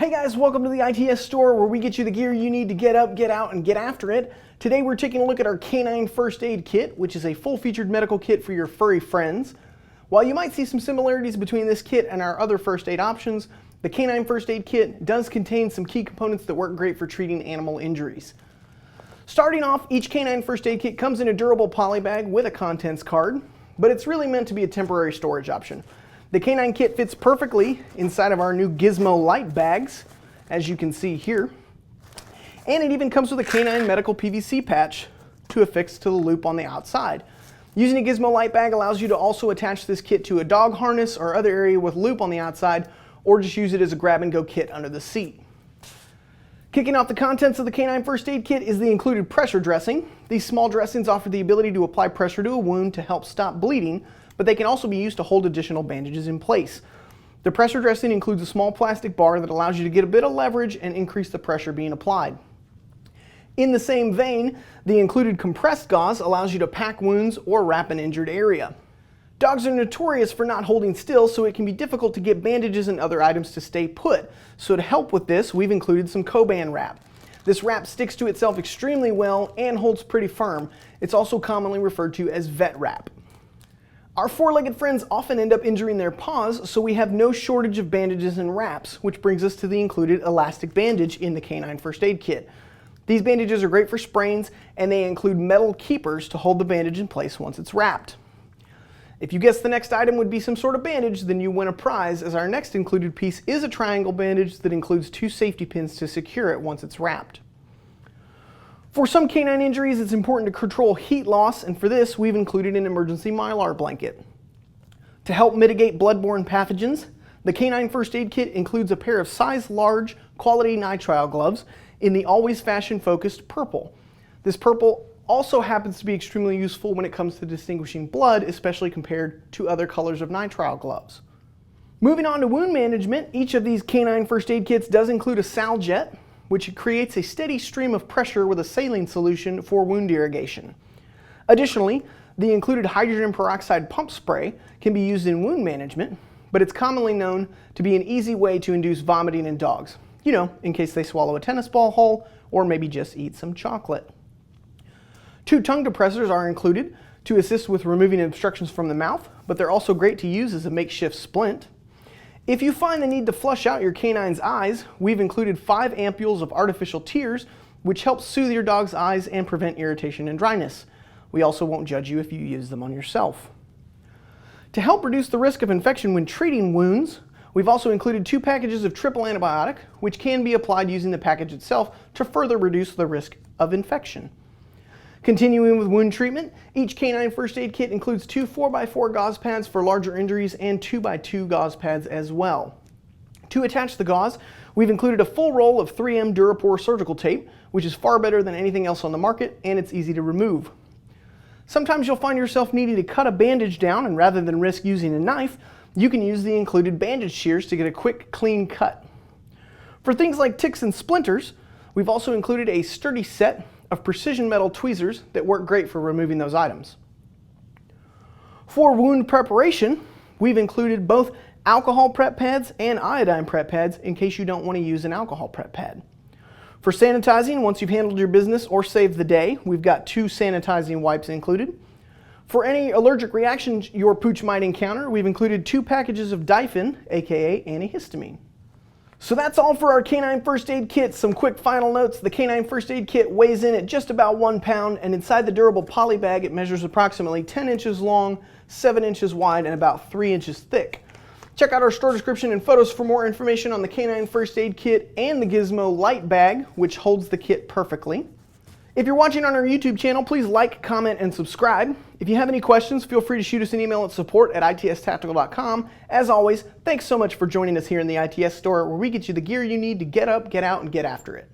Hey guys, welcome to the ITS store where we get you the gear you need to get up, get out, and get after it. Today we're taking a look at our Canine First Aid Kit, which is a full-featured medical kit for your furry friends. While you might see some similarities between this kit and our other first aid options, the Canine First Aid Kit does contain some key components that work great for treating animal injuries. Starting off, each Canine First Aid Kit comes in a durable poly bag with a contents card, but it's really meant to be a temporary storage option. The K-9 kit fits perfectly inside of our new Gizmo light bags, as you can see here. And it even comes with a K-9 medical PVC patch to affix to the loop on the outside. Using a Gizmo light bag allows you to also attach this kit to a dog harness or other area with loop on the outside, or just use it as a grab-and-go kit under the seat. Kicking off the contents of the Canine First Aid Kit is the included pressure dressing. These small dressings offer the ability to apply pressure to a wound to help stop bleeding, but they can also be used to hold additional bandages in place. The pressure dressing includes a small plastic bar that allows you to get a bit of leverage and increase the pressure being applied. In the same vein, the included compressed gauze allows you to pack wounds or wrap an injured area. Dogs are notorious for not holding still, so it can be difficult to get bandages and other items to stay put. So to help with this, we've included some Coban wrap. This wrap sticks to itself extremely well and holds pretty firm. It's also commonly referred to as vet wrap. Our four-legged friends often end up injuring their paws, so we have no shortage of bandages and wraps, which brings us to the included elastic bandage in the Canine First Aid Kit. These bandages are great for sprains, and they include metal keepers to hold the bandage in place once it's wrapped. If you guessed the next item would be some sort of bandage, then you win a prize, as our next included piece is a triangle bandage that includes 2 safety pins to secure it once it's wrapped. For some canine injuries, it's important to control heat loss, and for this, we've included an emergency mylar blanket. To help mitigate bloodborne pathogens, the Canine First Aid Kit includes a pair of size large, quality nitrile gloves in the always fashion-focused purple. This purple also happens to be extremely useful when it comes to distinguishing blood, especially compared to other colors of nitrile gloves. Moving on to wound management, each of these Canine First Aid Kits does include a sal jet, which creates a steady stream of pressure with a saline solution for wound irrigation. Additionally, the included hydrogen peroxide pump spray can be used in wound management, but it's commonly known to be an easy way to induce vomiting in dogs. You know, in case they swallow a tennis ball whole or maybe just eat some chocolate. 2 tongue depressors are included to assist with removing obstructions from the mouth, but they're also great to use as a makeshift splint. If you find the need to flush out your canine's eyes, we've included 5 ampules of artificial tears, which helps soothe your dog's eyes and prevent irritation and dryness. We also won't judge you if you use them on yourself. To help reduce the risk of infection when treating wounds, we've also included 2 packages of triple antibiotic, which can be applied using the package itself to further reduce the risk of infection. Continuing with wound treatment, each Canine First Aid Kit includes 2 4x4 gauze pads for larger injuries and 2x2 gauze pads as well. To attach the gauze, we've included a full roll of 3M Durapore surgical tape, which is far better than anything else on the market, and it's easy to remove. Sometimes you'll find yourself needing to cut a bandage down, and rather than risk using a knife, you can use the included bandage shears to get a quick, clean cut. For things like ticks and splinters, we've also included a sturdy set of precision metal tweezers that work great for removing those items. For wound preparation, we've included both alcohol prep pads and iodine prep pads in case you don't want to use an alcohol prep pad. For sanitizing, once you've handled your business or saved the day, we've got 2 sanitizing wipes included. For any allergic reactions your pooch might encounter, we've included 2 packages of Difen, aka antihistamine. So that's all for our Canine First Aid Kit. Some quick final notes. The Canine First Aid Kit weighs in at just about 1 pound, and inside the durable poly bag it measures approximately 10 inches long, 7 inches wide, and about 3 inches thick. Check out our store description and photos for more information on the Canine First Aid Kit and the Gizmo light bag, which holds the kit perfectly. If you're watching on our YouTube channel, please like, comment, and subscribe. If you have any questions, feel free to shoot us an email at support@itstactical.com. As always, thanks so much for joining us here in the ITS store, where we get you the gear you need to get up, get out, and get after it.